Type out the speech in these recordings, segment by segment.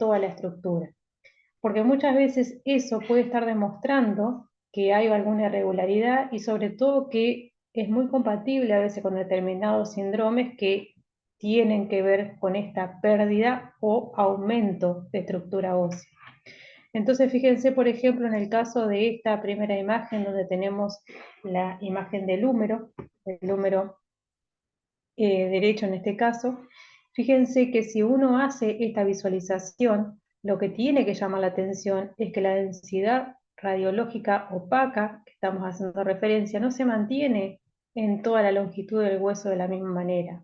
toda la estructura. Porque muchas veces eso puede estar demostrando que hay alguna irregularidad y sobre todo que es muy compatible a veces con determinados síndromes que tienen que ver con esta pérdida o aumento de estructura ósea. Entonces fíjense, por ejemplo, en el caso de esta primera imagen donde tenemos la imagen del húmero derecho en este caso, fíjense que si uno hace esta visualización, lo que tiene que llamar la atención es que la densidad radiológica opaca, que estamos haciendo referencia, no se mantiene en toda la longitud del hueso de la misma manera.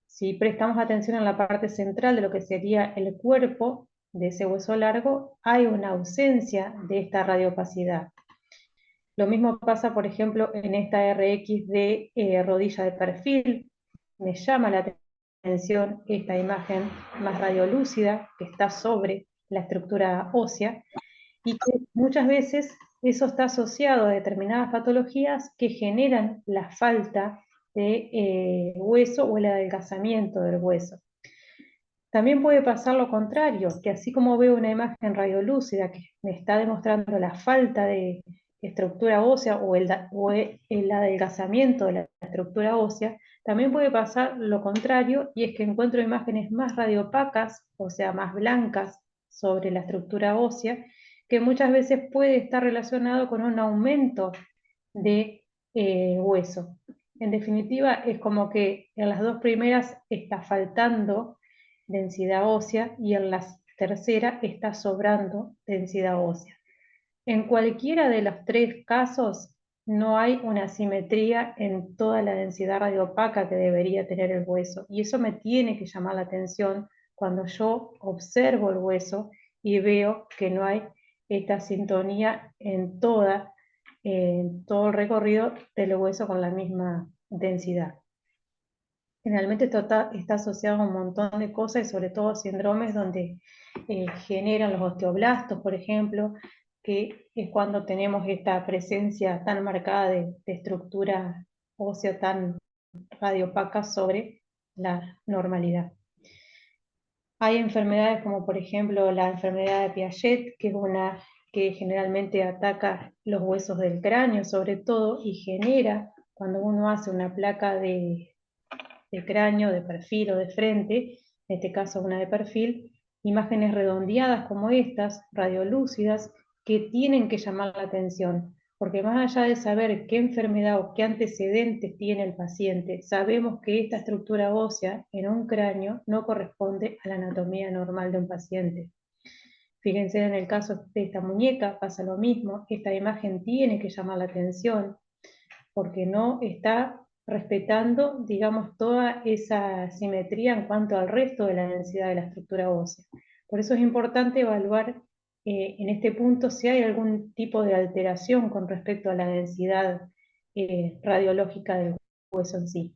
Si prestamos atención en la parte central de lo que sería el cuerpo de ese hueso largo, hay una ausencia de esta radiopacidad. Lo mismo pasa, por ejemplo, en esta RX de rodilla de perfil. Me llama la atención esta imagen más radiolúcida que está sobre la estructura ósea y que muchas veces eso está asociado a determinadas patologías que generan la falta de hueso o el adelgazamiento del hueso. También puede pasar lo contrario, que así como veo una imagen radiolúcida que me está demostrando la falta de estructura ósea o el adelgazamiento de la estructura ósea, también puede pasar lo contrario, y es que encuentro imágenes más radiopacas, o sea, más blancas sobre la estructura ósea, que muchas veces puede estar relacionado con un aumento de hueso. En definitiva, es como que en las dos primeras está faltando densidad ósea y en la tercera está sobrando densidad ósea. En cualquiera de los tres casos no hay una simetría en toda la densidad radiopaca que debería tener el hueso, y eso me tiene que llamar la atención cuando yo observo el hueso y veo que no hay esta sintonía en todo el recorrido del hueso con la misma densidad. Generalmente esto está asociado a un montón de cosas y sobre todo síndromes donde generan los osteoblastos, por ejemplo, que es cuando tenemos esta presencia tan marcada de estructura ósea tan radiopaca sobre la normalidad. Hay enfermedades como por ejemplo la enfermedad de Piaget, que es una que generalmente ataca los huesos del cráneo sobre todo y genera, cuando uno hace una placa de cráneo, de perfil o de frente, en este caso una de perfil, imágenes redondeadas como estas, radiolúcidas, que tienen que llamar la atención, porque más allá de saber qué enfermedad o qué antecedentes tiene el paciente, sabemos que esta estructura ósea en un cráneo no corresponde a la anatomía normal de un paciente. Fíjense en el caso de esta muñeca, pasa lo mismo, esta imagen tiene que llamar la atención, porque no está respetando, digamos, toda esa simetría en cuanto al resto de la densidad de la estructura ósea. Por eso es importante evaluar en este punto si hay algún tipo de alteración con respecto a la densidad radiológica del hueso en sí.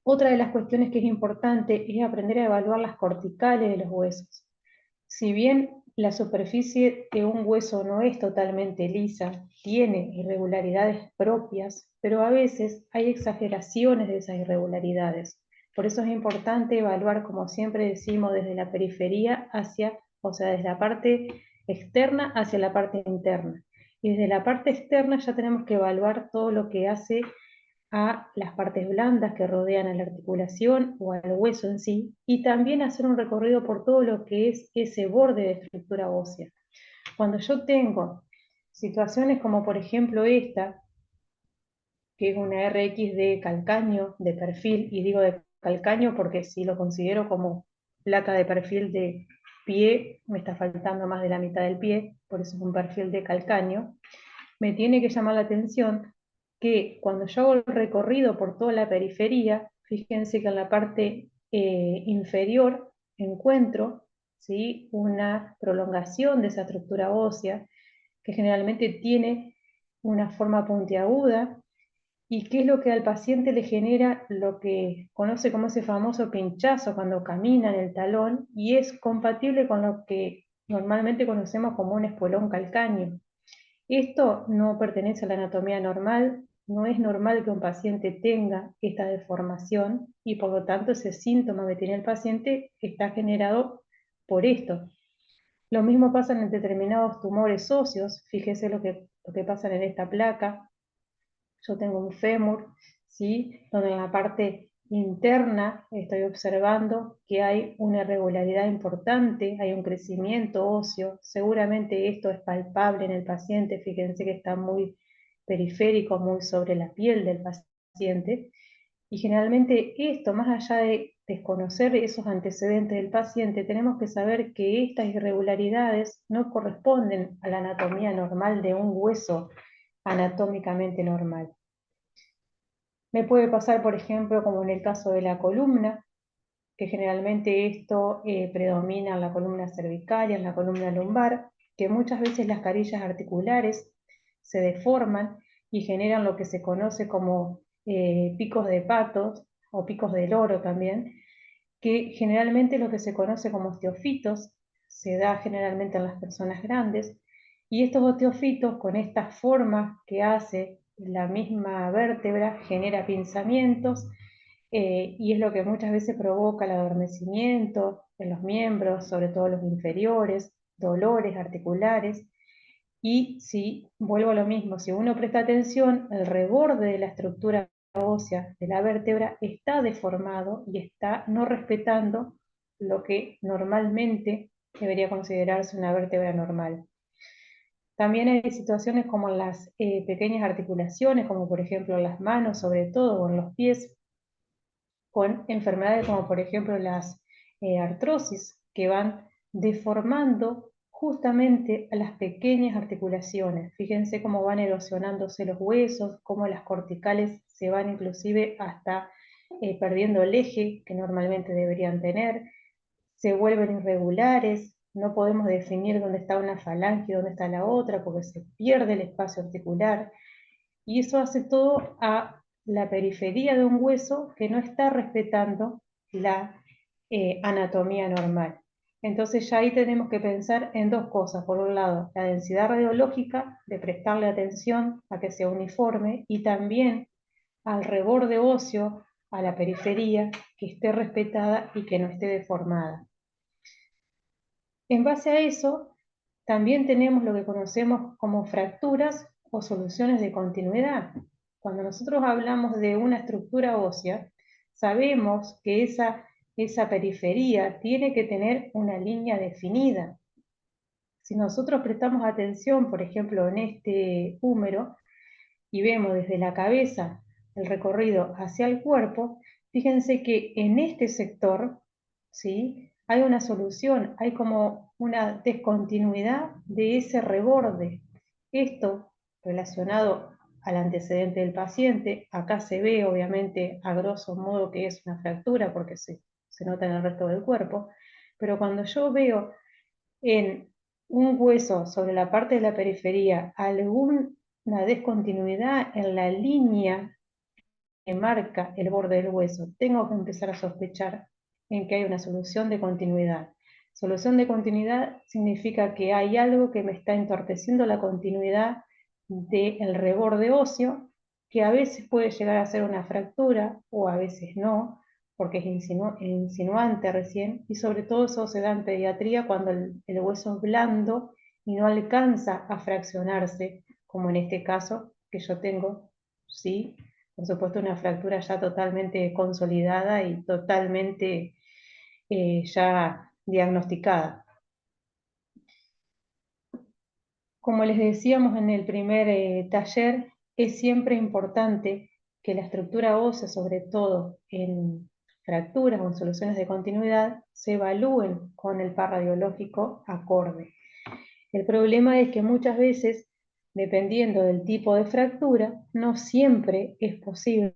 Otra de las cuestiones que es importante es aprender a evaluar las corticales de los huesos. Si bien la superficie de un hueso no es totalmente lisa, tiene irregularidades propias, pero a veces hay exageraciones de esas irregularidades. Por eso es importante evaluar, como siempre decimos, desde la periferia hacia, o sea, desde la parte externa hacia la parte interna. Y desde la parte externa ya tenemos que evaluar todo lo que hace a las partes blandas que rodean a la articulación o al hueso en sí, y también hacer un recorrido por todo lo que es ese borde de estructura ósea. Cuando yo tengo situaciones como por ejemplo esta, que es una RX de calcaño, de perfil, y digo de calcaño porque si lo considero como placa de perfil de pie, me está faltando más de la mitad del pie, por eso es un perfil de calcaño, me tiene que llamar la atención que cuando yo hago el recorrido por toda la periferia, fíjense que en la parte inferior encuentro, ¿sí?, una prolongación de esa estructura ósea que generalmente tiene una forma puntiaguda y qué es lo que al paciente le genera lo que conoce como ese famoso pinchazo cuando camina en el talón, y es compatible con lo que normalmente conocemos como un espolón calcáneo. Esto no pertenece a la anatomía normal, no es normal que un paciente tenga esta deformación y por lo tanto ese síntoma que tiene el paciente está generado por esto. Lo mismo pasa en determinados tumores óseos, fíjese lo que pasa en esta placa. Yo tengo un fémur, ¿sí? Donde en la parte interna estoy observando que hay una irregularidad importante, hay un crecimiento óseo, seguramente esto es palpable en el paciente, fíjense que está muy periférico, muy sobre la piel del paciente, y generalmente esto, más allá de desconocer esos antecedentes del paciente, tenemos que saber que estas irregularidades no corresponden a la anatomía normal de un hueso anatómicamente normal. Me puede pasar, por ejemplo, como en el caso de la columna, que generalmente esto predomina en la columna cervical y en la columna lumbar, que muchas veces las carillas articulares se deforman y generan lo que se conoce como picos de patos o picos de loro también, que generalmente lo que se conoce como osteofitos se da generalmente en las personas grandes, y estos osteofitos con estas formas que hace la misma vértebra genera pinzamientos y es lo que muchas veces provoca el adormecimiento en los miembros, sobre todo los inferiores, dolores articulares. Y si, vuelvo a lo mismo, si uno presta atención, el reborde de la estructura ósea de la vértebra está deformado y está no respetando lo que normalmente debería considerarse una vértebra normal. También hay situaciones como en las pequeñas articulaciones, como por ejemplo en las manos, sobre todo, o en los pies, con enfermedades como por ejemplo las artrosis, que van deformando justamente a las pequeñas articulaciones. Fíjense cómo van erosionándose los huesos, cómo las corticales se van inclusive hasta perdiendo el eje que normalmente deberían tener, se vuelven irregulares, no podemos definir dónde está una falange y dónde está la otra porque se pierde el espacio articular, y eso hace todo a la periferia de un hueso que no está respetando la anatomía normal. Entonces ya ahí tenemos que pensar en dos cosas. Por un lado, la densidad radiológica, de prestarle atención a que sea uniforme, y también al reborde óseo, a la periferia, que esté respetada y que no esté deformada. En base a eso, también tenemos lo que conocemos como fracturas o soluciones de continuidad. Cuando nosotros hablamos de una estructura ósea, sabemos que esa periferia tiene que tener una línea definida. Si nosotros prestamos atención, por ejemplo, en este húmero, y vemos desde la cabeza el recorrido hacia el cuerpo, fíjense que en este sector, ¿sí?, hay una solución, hay como una descontinuidad de ese reborde. Esto relacionado al antecedente del paciente, acá se ve obviamente a grosso modo que es una fractura porque se nota en el resto del cuerpo, pero cuando yo veo en un hueso sobre la parte de la periferia alguna descontinuidad en la línea que marca el borde del hueso, tengo que empezar a sospechar en que hay una solución de continuidad. Solución de continuidad significa que hay algo que me está entorpeciendo la continuidad del reborde óseo, que a veces puede llegar a ser una fractura o a veces no, porque es insinuante recién, y sobre todo eso se da en pediatría cuando el hueso es blando y no alcanza a fraccionarse, como en este caso que yo tengo, sí, por supuesto una fractura ya totalmente consolidada y totalmente ya diagnosticada. Como les decíamos en el primer taller, es siempre importante que la estructura ósea, sobre todo en fracturas o en soluciones de continuidad, se evalúen con el par radiológico acorde. El problema es que muchas veces, dependiendo del tipo de fractura, no siempre es posible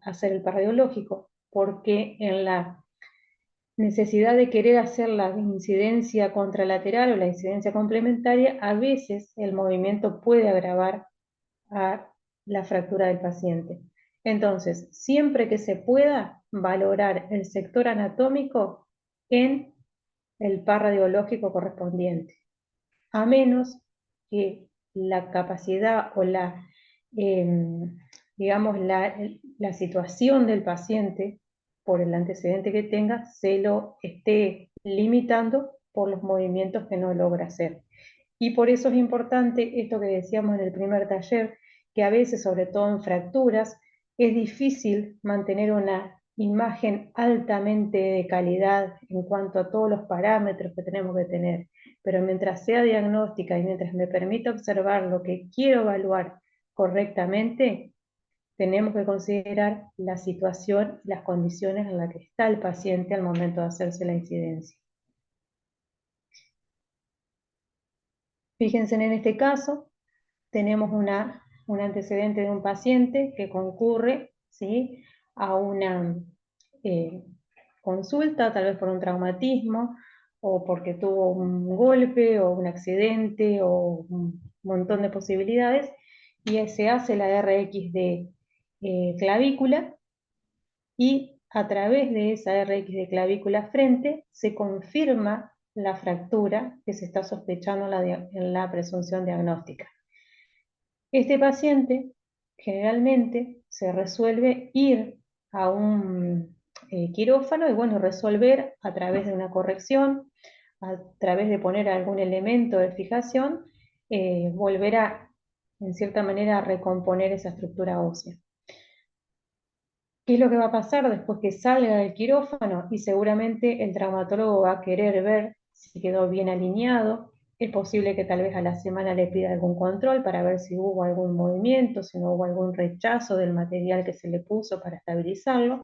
hacer el par radiológico, porque en la necesidad de querer hacer la incidencia contralateral o la incidencia complementaria, a veces el movimiento puede agravar a la fractura del paciente. Entonces, siempre que se pueda valorar el sector anatómico en el par radiológico correspondiente, a menos que la capacidad o digamos, la situación del paciente, por el antecedente que tenga, se lo esté limitando por los movimientos que no logra hacer. Y por eso es importante esto que decíamos en el primer taller, que a veces, sobre todo en fracturas, es difícil mantener una imagen altamente de calidad en cuanto a todos los parámetros que tenemos que tener. Pero mientras sea diagnóstica y mientras me permita observar lo que quiero evaluar correctamente, tenemos que considerar la situación y las condiciones en las que está el paciente al momento de hacerse la incidencia. Fíjense en este caso, tenemos un antecedente de un paciente que concurre, ¿sí?, a una consulta, tal vez por un traumatismo, o porque tuvo un golpe, o un accidente, o un montón de posibilidades, y se hace la RX de clavícula, y a través de esa RX de clavícula frente se confirma la fractura que se está sospechando en la presunción diagnóstica. Este paciente generalmente se resuelve ir a un quirófano y bueno, resolver a través de una corrección, a través de poner algún elemento de fijación, volver a, en cierta manera, a recomponer esa estructura ósea. ¿Qué es lo que va a pasar después que salga del quirófano? Y seguramente el traumatólogo va a querer ver si quedó bien alineado. Es posible que tal vez a la semana le pida algún control para ver si hubo algún movimiento, si no hubo algún rechazo del material que se le puso para estabilizarlo.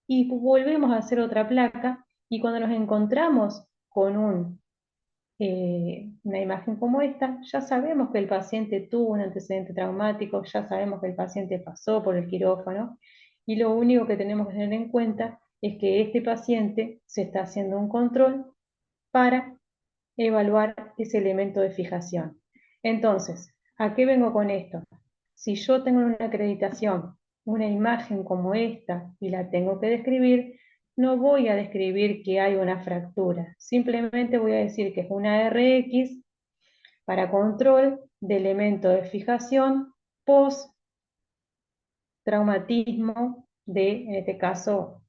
Y volvemos a hacer otra placa, y cuando nos encontramos con una imagen como esta, ya sabemos que el paciente tuvo un antecedente traumático, ya sabemos que el paciente pasó por el quirófano, y lo único que tenemos que tener en cuenta es que este paciente se está haciendo un control para evaluar ese elemento de fijación. Entonces, ¿a qué vengo con esto? Si yo tengo una acreditación, una imagen como esta, y la tengo que describir, no voy a describir que hay una fractura, simplemente voy a decir que es una RX para control de elemento de fijación post-traumatismo de, en este caso,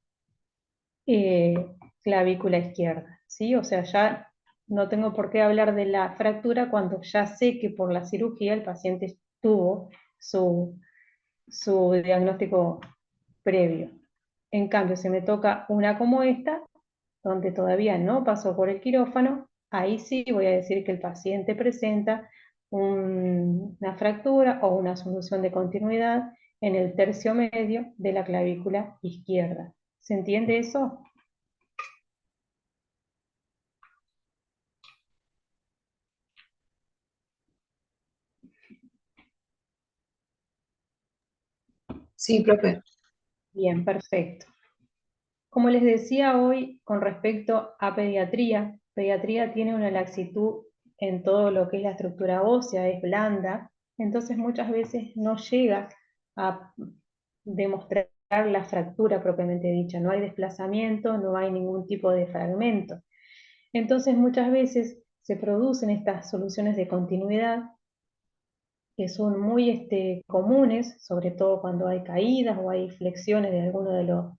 eh, clavícula izquierda, ¿sí? O sea, ya no tengo por qué hablar de la fractura cuando ya sé que por la cirugía el paciente tuvo su diagnóstico previo. En cambio, si me toca una como esta, donde todavía no pasó por el quirófano, ahí sí voy a decir que el paciente presenta una fractura o una solución de continuidad en el tercio medio de la clavícula izquierda. ¿Se entiende eso? Sí, profe. Bien, perfecto. Como les decía hoy, con respecto a pediatría, pediatría tiene una laxitud en todo lo que es la estructura ósea, es blanda, entonces muchas veces no llega a demostrar la fractura propiamente dicha, no hay desplazamiento, no hay ningún tipo de fragmento. Entonces muchas veces se producen estas soluciones de continuidad que son muy comunes, sobre todo cuando hay caídas o hay flexiones de alguno de los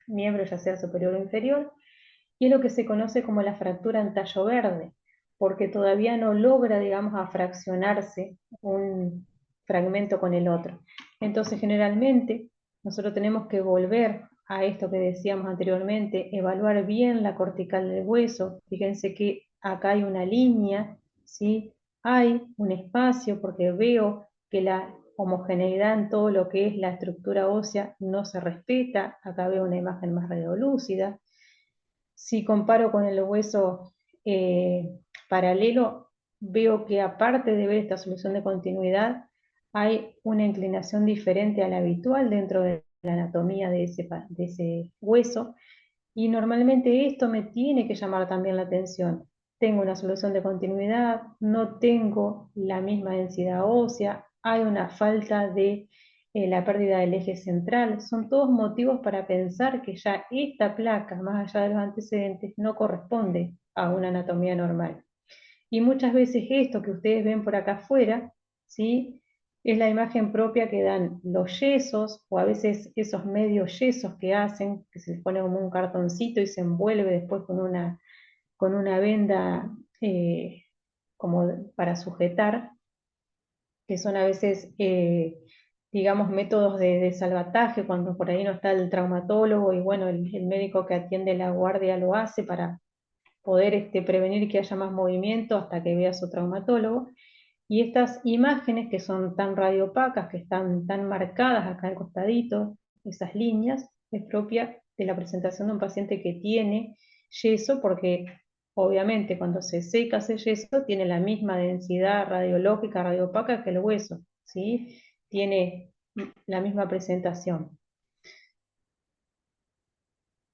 miembros, ya sea superior o inferior, y es lo que se conoce como la fractura en tallo verde, porque todavía no logra, digamos, a fraccionarse un fragmento con el otro. Entonces, generalmente, nosotros tenemos que volver a esto que decíamos anteriormente, evaluar bien la cortical del hueso. Fíjense que acá hay una línea, ¿sí? Hay un espacio porque veo que la homogeneidad en todo lo que es la estructura ósea no se respeta. Acá veo una imagen más radiolúcida. Si comparo con el hueso paralelo, veo que aparte de ver esta solución de continuidad, hay una inclinación diferente a la habitual dentro de la anatomía de ese hueso, y normalmente esto me tiene que llamar también la atención. Tengo una solución de continuidad, no tengo la misma densidad ósea, hay una falta de la pérdida del eje central. Son todos motivos para pensar que ya esta placa, más allá de los antecedentes, no corresponde a una anatomía normal. Y muchas veces esto que ustedes ven por acá afuera, ¿sí?, es la imagen propia que dan los yesos, o a veces esos medios yesos que hacen, que se les pone como un cartoncito y se envuelve después con con una venda como para sujetar, que son a veces, digamos, métodos de salvataje, cuando por ahí no está el traumatólogo y bueno, el médico que atiende la guardia lo hace para poder prevenir que haya más movimiento hasta que vea su traumatólogo. Y estas imágenes que son tan radiopacas, que están tan marcadas acá al costadito, esas líneas, es propia de la presentación de un paciente que tiene yeso, porque obviamente cuando se seca ese yeso tiene la misma densidad radiológica, radiopaca que el hueso, ¿sí? Tiene la misma presentación.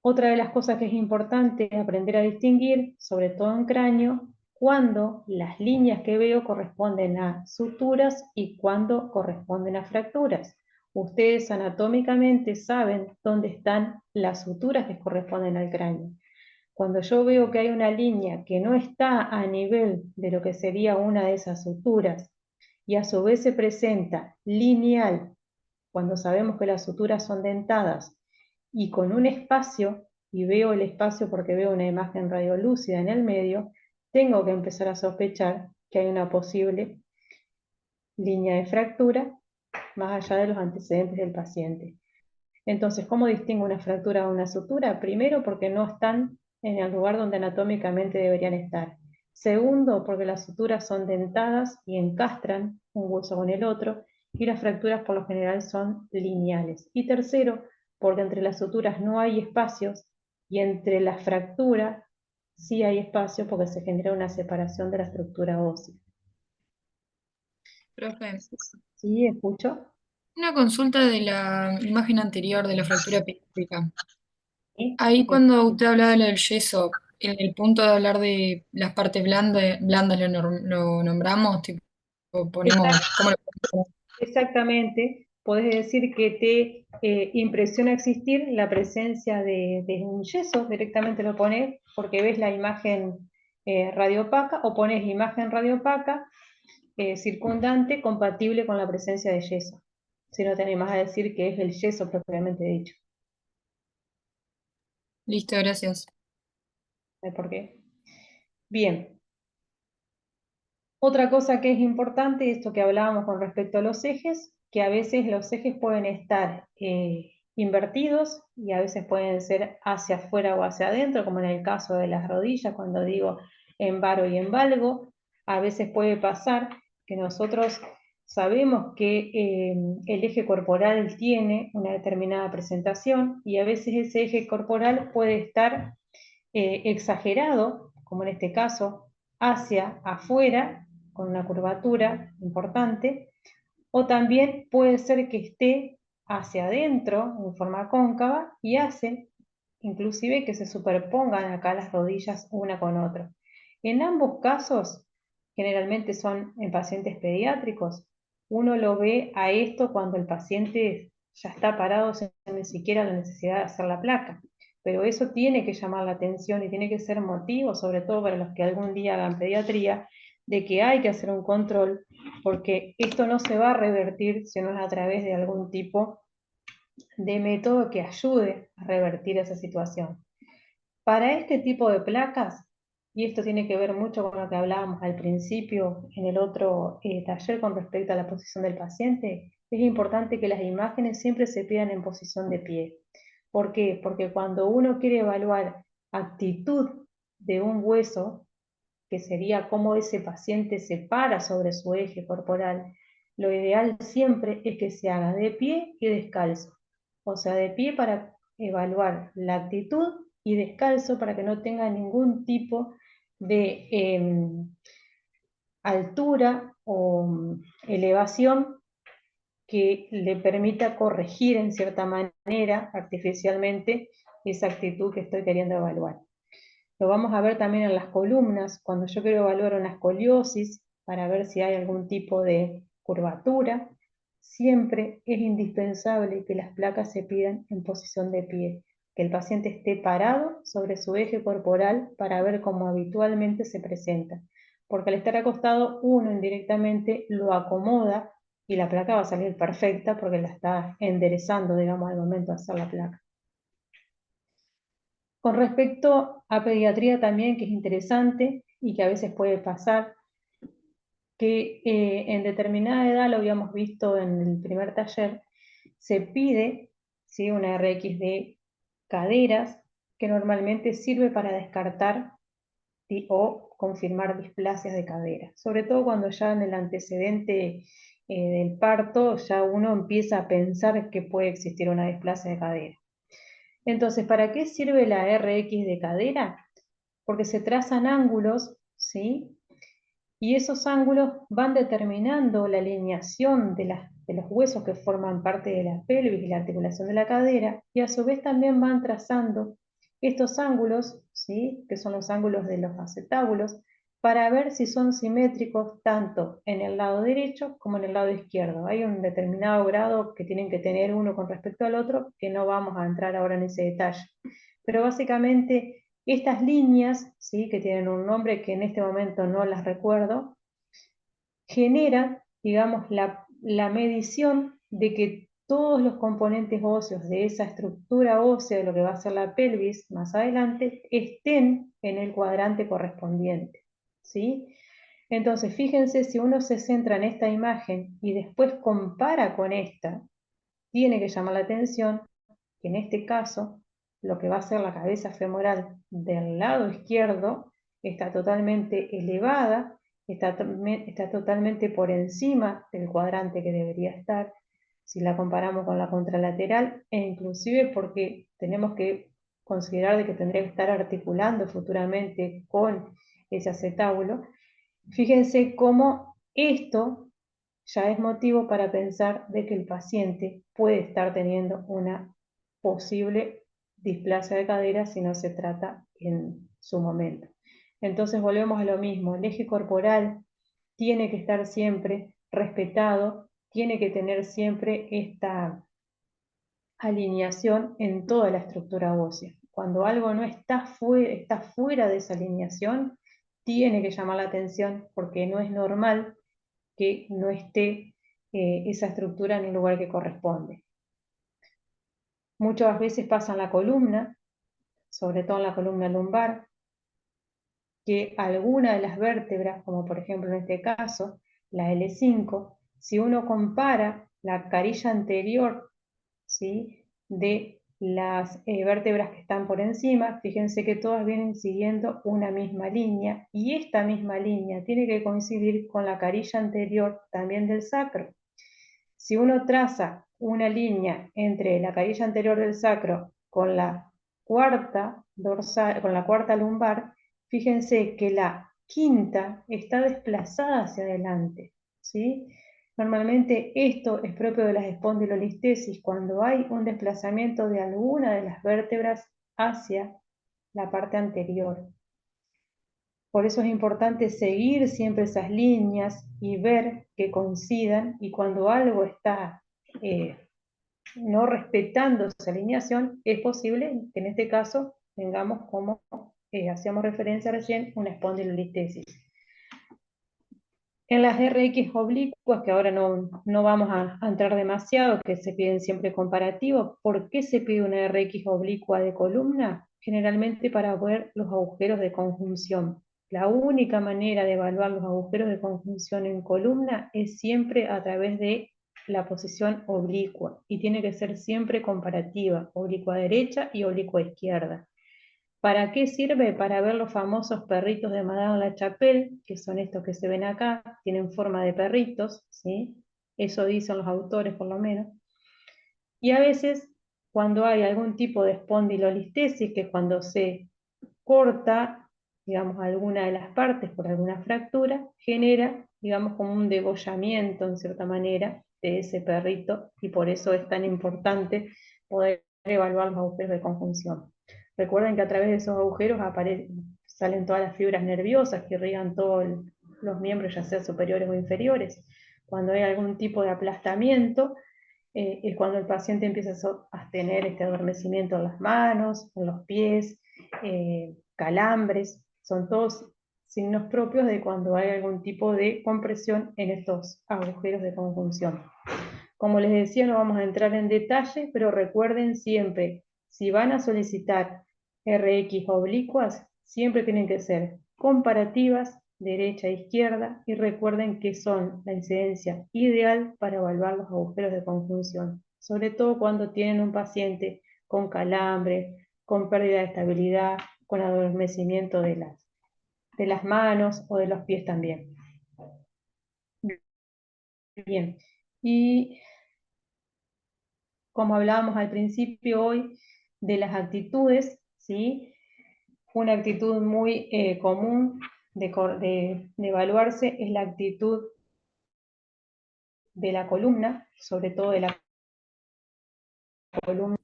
Otra de las cosas que es importante aprender a distinguir, sobre todo en cráneo, cuando las líneas que veo corresponden a suturas y cuando corresponden a fracturas. Ustedes anatómicamente saben dónde están las suturas que corresponden al cráneo. Cuando yo veo que hay una línea que no está a nivel de lo que sería una de esas suturas y a su vez se presenta lineal, cuando sabemos que las suturas son dentadas, y con un espacio, y veo el espacio porque veo una imagen radiolúcida en el medio, tengo que empezar a sospechar que hay una posible línea de fractura más allá de los antecedentes del paciente. Entonces, ¿cómo distingo una fractura de una sutura? Primero, porque no están en el lugar donde anatómicamente deberían estar. Segundo, porque las suturas son dentadas y encastran un hueso con el otro, y las fracturas por lo general son lineales. Y tercero, porque entre las suturas no hay espacios y entre las fracturas sí hay espacio porque se genera una separación de la estructura ósea. Profe, ¿Sí? ¿Escucho? una consulta de la imagen anterior de la fractura pediátrica. ¿Sí? Ahí cuando usted hablaba de lo del yeso, en el punto de hablar de las partes blandas lo nombramos, tipo, ponemos, ¿cómo lo ponemos? Exactamente, podés decir que te impresiona existir la presencia de un yeso, directamente lo pones porque ves la imagen radiopaca, o pones imagen radiopaca circundante compatible con la presencia de yeso, si no te animás a decir que es el yeso propiamente dicho. Listo, gracias. ¿Sabes por qué? Bien. Otra cosa que es importante, esto que hablábamos con respecto a los ejes, que a veces los ejes pueden estar invertidos y a veces pueden ser hacia afuera o hacia adentro, como en el caso de las rodillas, cuando digo en varo y en valgo. A veces puede pasar que nosotros sabemos que el eje corporal tiene una determinada presentación y a veces ese eje corporal puede estar exagerado, como en este caso, hacia afuera, con una curvatura importante, o también puede ser que esté hacia adentro, en forma cóncava, y hace inclusive que se superpongan acá las rodillas una con otra. En ambos casos, generalmente son en pacientes pediátricos, uno lo ve a esto cuando el paciente ya está parado sin ni siquiera la necesidad de hacer la placa. Pero eso tiene que llamar la atención y tiene que ser motivo, sobre todo para los que algún día hagan pediatría, de que hay que hacer un control, porque esto no se va a revertir si no es a través de algún tipo de método que ayude a revertir esa situación. Para este tipo de placas, y esto tiene que ver mucho con lo que hablábamos al principio en el otro taller con respecto a la posición del paciente, es importante que las imágenes siempre se pidan en posición de pie. ¿Por qué? Porque cuando uno quiere evaluar actitud de un hueso, que sería cómo ese paciente se para sobre su eje corporal, lo ideal siempre es que se haga de pie y descalzo. O sea, de pie para evaluar la actitud y descalzo para que no tenga ningún tipo de altura o elevación que le permita corregir en cierta manera artificialmente esa actitud que estoy queriendo evaluar. Lo vamos a ver también en las columnas, cuando yo quiero evaluar una escoliosis para ver si hay algún tipo de curvatura. Siempre es indispensable que las placas se pidan en posición de pie, que el paciente esté parado sobre su eje corporal para ver cómo habitualmente se presenta. Porque al estar acostado, uno indirectamente lo acomoda y la placa va a salir perfecta porque la está enderezando, digamos, al momento de hacer la placa. Con respecto a pediatría también, que es interesante y que a veces puede pasar, que en determinada edad, lo habíamos visto en el primer taller, se pide, ¿sí?, una RX de caderas, que normalmente sirve para descartar o confirmar displasias de cadera, sobre todo cuando ya en el antecedente del parto ya uno empieza a pensar que puede existir una displasia de cadera. Entonces, ¿para qué sirve la RX de cadera? Porque se trazan ángulos, ¿sí?, y esos ángulos van determinando la alineación de los huesos que forman parte de la pelvis y la articulación de la cadera, y a su vez también van trazando estos ángulos, ¿sí?, que son los ángulos de los acetábulos, para ver si son simétricos tanto en el lado derecho como en el lado izquierdo. Hay un determinado grado que tienen que tener uno con respecto al otro, que no vamos a entrar ahora en ese detalle. Pero básicamente estas líneas, ¿sí?, que tienen un nombre que en este momento no las recuerdo, generan, digamos, la medición de que todos los componentes óseos de esa estructura ósea de lo que va a ser la pelvis más adelante estén en el cuadrante correspondiente, ¿sí? Entonces, fíjense, si uno se centra en esta imagen y después compara con esta, tiene que llamar la atención que en este caso lo que va a ser la cabeza femoral del lado izquierdo está totalmente elevada, está totalmente por encima del cuadrante que debería estar, si la comparamos con la contralateral, e inclusive porque tenemos que considerar de que tendría que estar articulando futuramente con ese acetábulo. Fíjense cómo esto ya es motivo para pensar de que el paciente puede estar teniendo una posible displasia de cadera si no se trata en su momento. Entonces volvemos a lo mismo, el eje corporal tiene que estar siempre respetado, tiene que tener siempre esta alineación en toda la estructura ósea. Cuando algo no está fuera de esa alineación, tiene que llamar la atención porque no es normal que no esté esa estructura en el lugar que corresponde. Muchas veces pasa en la columna, sobre todo en la columna lumbar, que alguna de las vértebras, como por ejemplo en este caso, la L5, si uno compara la carilla anterior, ¿sí?, de las vértebras que están por encima, fíjense que todas vienen siguiendo una misma línea, y esta misma línea tiene que coincidir con la carilla anterior también del sacro. Si uno traza una línea entre la carilla anterior del sacro con la cuarta dorsal, con la cuarta lumbar, fíjense que la quinta está desplazada hacia adelante, ¿sí? Normalmente esto es propio de las espondilolistesis, cuando hay un desplazamiento de alguna de las vértebras hacia la parte anterior. Por eso es importante seguir siempre esas líneas y ver que coincidan, y cuando algo está no respetando esa alineación, es posible que en este caso tengamos, como hacíamos referencia recién, una espondilolistesis. En las RX oblicuas, que ahora no vamos a entrar demasiado, que se piden siempre comparativos, ¿por qué se pide una RX oblicua de columna? Generalmente para ver los agujeros de conjunción. La única manera de evaluar los agujeros de conjunción en columna es siempre a través de la posición oblicua, y tiene que ser siempre comparativa, oblicua derecha y oblicua izquierda. ¿Para qué sirve? Para ver los famosos perritos de Madame La Chapelle, que son estos que se ven acá, tienen forma de perritos, ¿sí? Eso dicen los autores por lo menos. Y a veces, cuando hay algún tipo de espondilolistesis, que cuando se corta, digamos, alguna de las partes por alguna fractura, genera, digamos, como un degollamiento, en cierta manera, de ese perrito, y por eso es tan importante poder evaluar los agujeros de conjunción. Recuerden que a través de esos agujeros salen todas las fibras nerviosas que irrigan todos los miembros, ya sea superiores o inferiores. Cuando hay algún tipo de aplastamiento, es cuando el paciente empieza a tener este adormecimiento en las manos, en los pies, calambres, son todos signos propios de cuando hay algún tipo de compresión en estos agujeros de conjunción. Como les decía, no vamos a entrar en detalle, pero recuerden siempre, si van a solicitar RX oblicuas siempre tienen que ser comparativas, derecha e izquierda, y recuerden que son la incidencia ideal para evaluar los agujeros de conjunción, sobre todo cuando tienen un paciente con calambre, con pérdida de estabilidad, con adormecimiento de las manos o de los pies también. Bien, y como hablábamos al principio hoy de las actitudes, ¿sí? Una actitud muy común de evaluarse es la actitud de la columna, sobre todo de la columna.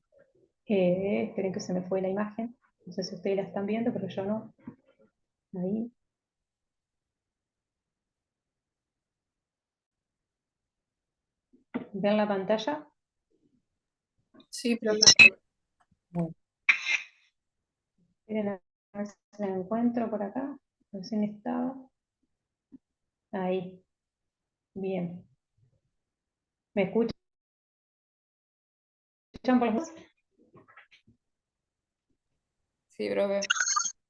Esperen que se me fue la imagen, no sé si ustedes la están viendo, pero yo no. Ahí. ¿Ven la pantalla? Sí, profe. Bueno, esperen a ver si la encuentro por acá. Recién estaba. Ahí. Bien. ¿Me escuchan por las dos? Sí, profe.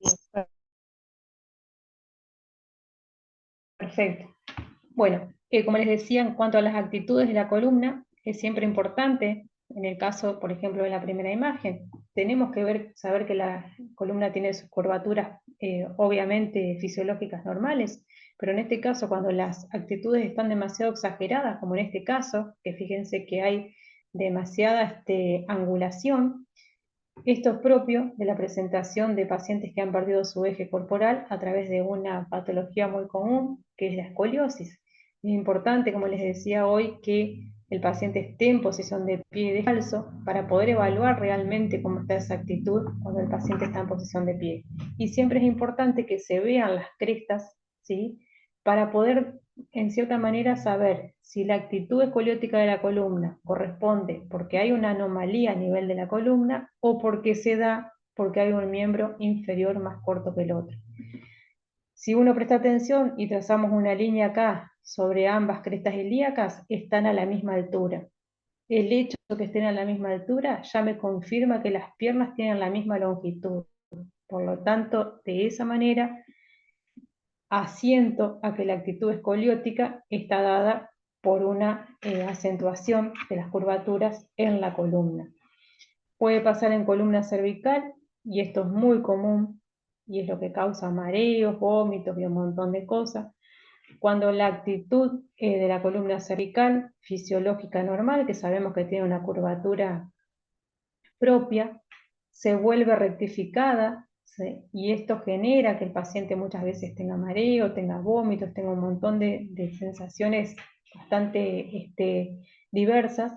Bien. Perfecto. Bueno, como les decía, en cuanto a las actitudes de la columna, es siempre importante, en el caso, por ejemplo, de la primera imagen, tenemos que saber que la columna tiene sus curvaturas, obviamente fisiológicas normales, pero en este caso, cuando las actitudes están demasiado exageradas, como en este caso, que fíjense que hay demasiada angulación, esto es propio de la presentación de pacientes que han perdido su eje corporal a través de una patología muy común, que es la escoliosis. Es importante, como les decía hoy, que el paciente esté en posición de pie descalzo para poder evaluar realmente cómo está esa actitud cuando el paciente está en posición de pie. Y siempre es importante que se vean las crestas, ¿sí? Para poder, en cierta manera, saber si la actitud escoliótica de la columna corresponde porque hay una anomalía a nivel de la columna o porque se da porque hay un miembro inferior más corto que el otro. Si uno presta atención y trazamos una línea acá sobre ambas crestas ilíacas, están a la misma altura. El hecho de que estén a la misma altura ya me confirma que las piernas tienen la misma longitud. Por lo tanto, de esa manera, asiento a que la actitud escoliótica está dada por una acentuación de las curvaturas en la columna. Puede pasar en columna cervical, y esto es muy común, y es lo que causa mareos, vómitos y un montón de cosas. Cuando la actitud de la columna cervical, fisiológica normal, que sabemos que tiene una curvatura propia, se vuelve rectificada, ¿sí? Y esto genera que el paciente muchas veces tenga mareo, tenga vómitos, tenga un montón de sensaciones bastante diversas,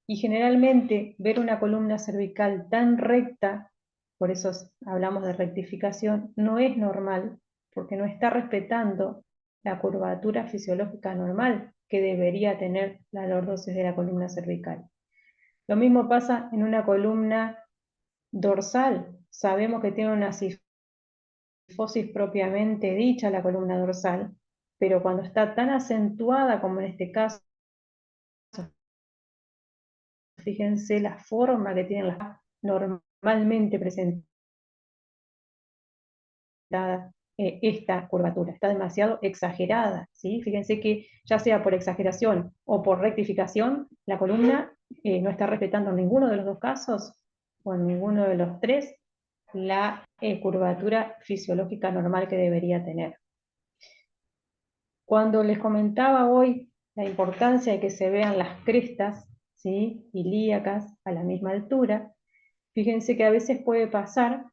y generalmente ver una columna cervical tan recta, por eso hablamos de rectificación, no es normal, porque no está respetando la curvatura fisiológica normal que debería tener la lordosis de la columna cervical. Lo mismo pasa en una columna dorsal. Sabemos que tiene una cifosis propiamente dicha la columna dorsal, pero cuando está tan acentuada como en este caso, fíjense la forma que tienen las normalmente presentada esta curvatura, está demasiado exagerada, ¿sí? Fíjense que ya sea por exageración o por rectificación, la columna no está respetando en ninguno de los dos casos, o en ninguno de los tres, la curvatura fisiológica normal que debería tener. Cuando les comentaba hoy la importancia de que se vean las crestas, ¿sí?, ilíacas a la misma altura, fíjense que a veces puede pasar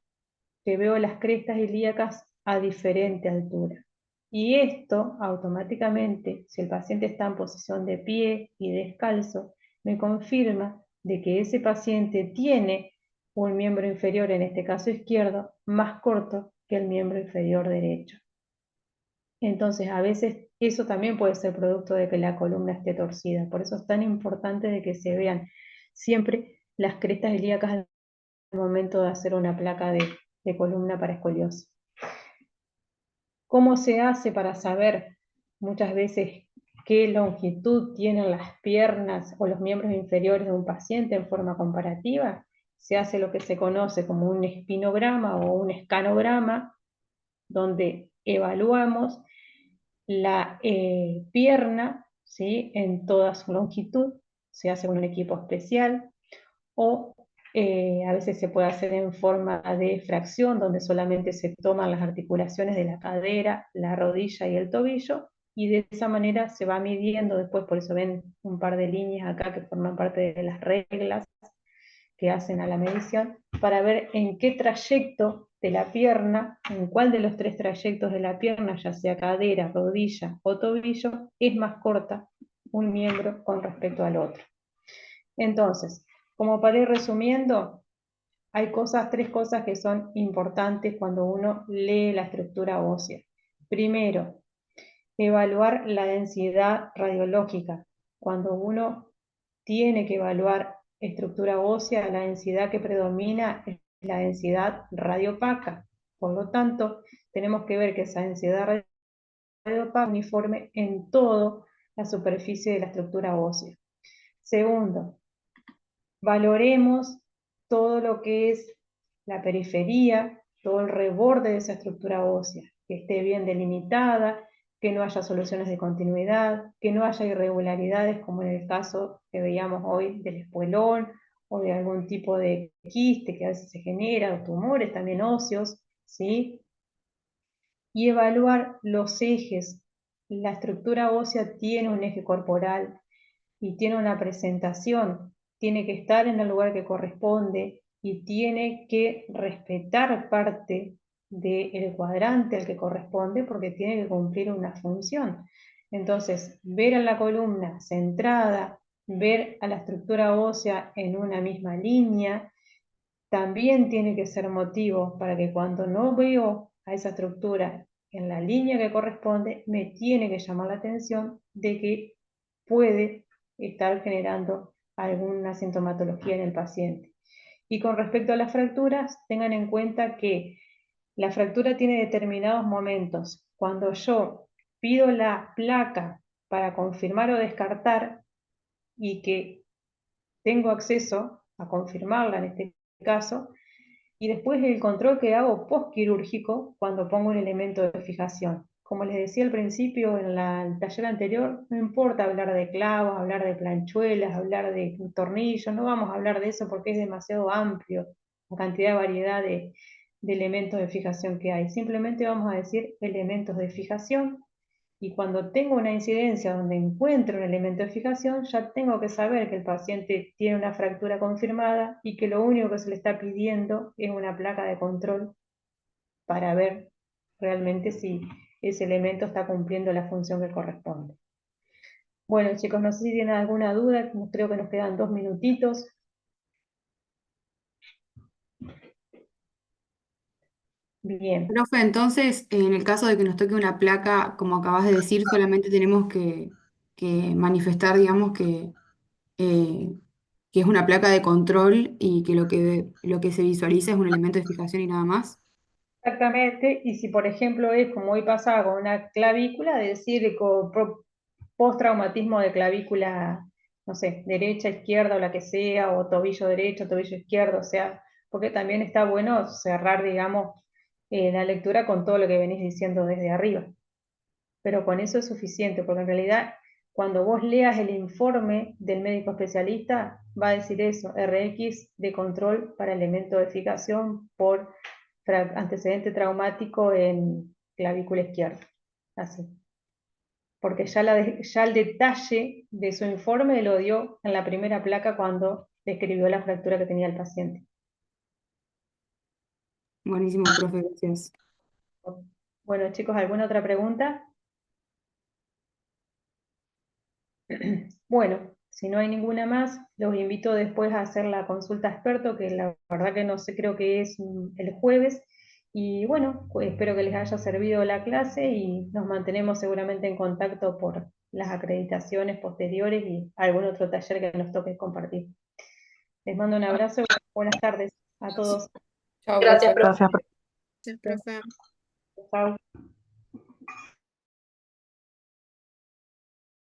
que veo las crestas ilíacas a diferente altura. Y esto automáticamente, si el paciente está en posición de pie y descalzo, me confirma de que ese paciente tiene un miembro inferior, en este caso izquierdo, más corto que el miembro inferior derecho. Entonces, a veces eso también puede ser producto de que la columna esté torcida. Por eso es tan importante de que se vean siempre las crestas ilíacas al momento de hacer una placa de columna para escoliosis. ¿Cómo se hace para saber muchas veces qué longitud tienen las piernas o los miembros inferiores de un paciente en forma comparativa? se hace lo que se conoce como un espinograma o un escanograma, donde evaluamos la pierna, ¿sí?, en toda su longitud. Se hace con un equipo especial, o a veces se puede hacer en forma de fracción, donde solamente se toman las articulaciones de la cadera, la rodilla y el tobillo, y de esa manera se va midiendo después. Por eso ven un par de líneas acá que forman parte de las reglas que hacen a la medición, para ver en qué trayecto de la pierna, en cuál de los tres trayectos de la pierna, ya sea cadera, rodilla o tobillo, es más corta un miembro con respecto al otro. Entonces, como para ir resumiendo, hay tres cosas que son importantes cuando uno lee la estructura ósea. Primero, evaluar la densidad radiológica. Cuando uno tiene que evaluar estructura ósea, la densidad que predomina es la densidad radiopaca. Por lo tanto, tenemos que ver que esa densidad radiopaca es uniforme en toda la superficie de la estructura ósea. Segundo, valoremos todo lo que es la periferia, todo el reborde de esa estructura ósea, que esté bien delimitada, que no haya soluciones de continuidad, que no haya irregularidades como en el caso que veíamos hoy del espuelón o de algún tipo de quiste que a veces se genera, o tumores también óseos, ¿sí? Y evaluar los ejes. La estructura ósea tiene un eje corporal y tiene una presentación, tiene que estar en el lugar que corresponde y tiene que respetar parte del cuadrante al que corresponde, porque tiene que cumplir una función. Entonces, ver a la columna centrada, ver a la estructura ósea en una misma línea, también tiene que ser motivo para que cuando no veo a esa estructura en la línea que corresponde, me tiene que llamar la atención de que puede estar generando alguna sintomatología en el paciente. Y con respecto a las fracturas, tengan en cuenta que la fractura tiene determinados momentos. Cuando yo pido la placa para confirmar o descartar, y que tengo acceso a confirmarla en este caso, y después el control que hago postquirúrgico cuando pongo un elemento de fijación. Como les decía al principio en el taller anterior, no importa hablar de clavos, hablar de planchuelas, hablar de tornillos, no vamos a hablar de eso porque es demasiado amplio la cantidad de variedad de elementos de fijación que hay. Simplemente vamos a decir elementos de fijación, y cuando tengo una incidencia donde encuentro un elemento de fijación, ya tengo que saber que el paciente tiene una fractura confirmada y que lo único que se le está pidiendo es una placa de control para ver realmente si ese elemento está cumpliendo la función que corresponde. Bueno, chicos, no sé si tienen alguna duda, creo que nos quedan 2 minutitos. Bien. Profe, entonces, en el caso de que nos toque una placa, como acabas de decir, solamente tenemos que manifestar, digamos, eh, que es una placa de control y que lo que se visualiza es un elemento de fijación y nada más. Exactamente, y si por ejemplo es como hoy pasaba con una clavícula, decir con postraumatismo de clavícula, no sé, derecha, izquierda o la que sea, o tobillo derecho, tobillo izquierdo, o sea, porque también está bueno cerrar, digamos, la lectura con todo lo que venís diciendo desde arriba. Pero con eso es suficiente, porque en realidad cuando vos leas el informe del médico especialista, va a decir eso, RX de control para elemento de fijación por antecedente traumático en clavícula izquierda. Así. Porque ya el detalle de su informe lo dio en la primera placa cuando describió la fractura que tenía el paciente. Buenísimo, profe, gracias. Bueno, chicos, ¿alguna otra pregunta? Bueno, si no hay ninguna más, los invito después a hacer la consulta experto, que la verdad que no sé, creo que es el jueves. Y bueno, pues espero que les haya servido la clase y nos mantenemos seguramente en contacto por las acreditaciones posteriores y algún otro taller que nos toque compartir. Les mando un abrazo y buenas tardes a todos. Chao, Gracias, profe. profe. Gracias, profe. Chao.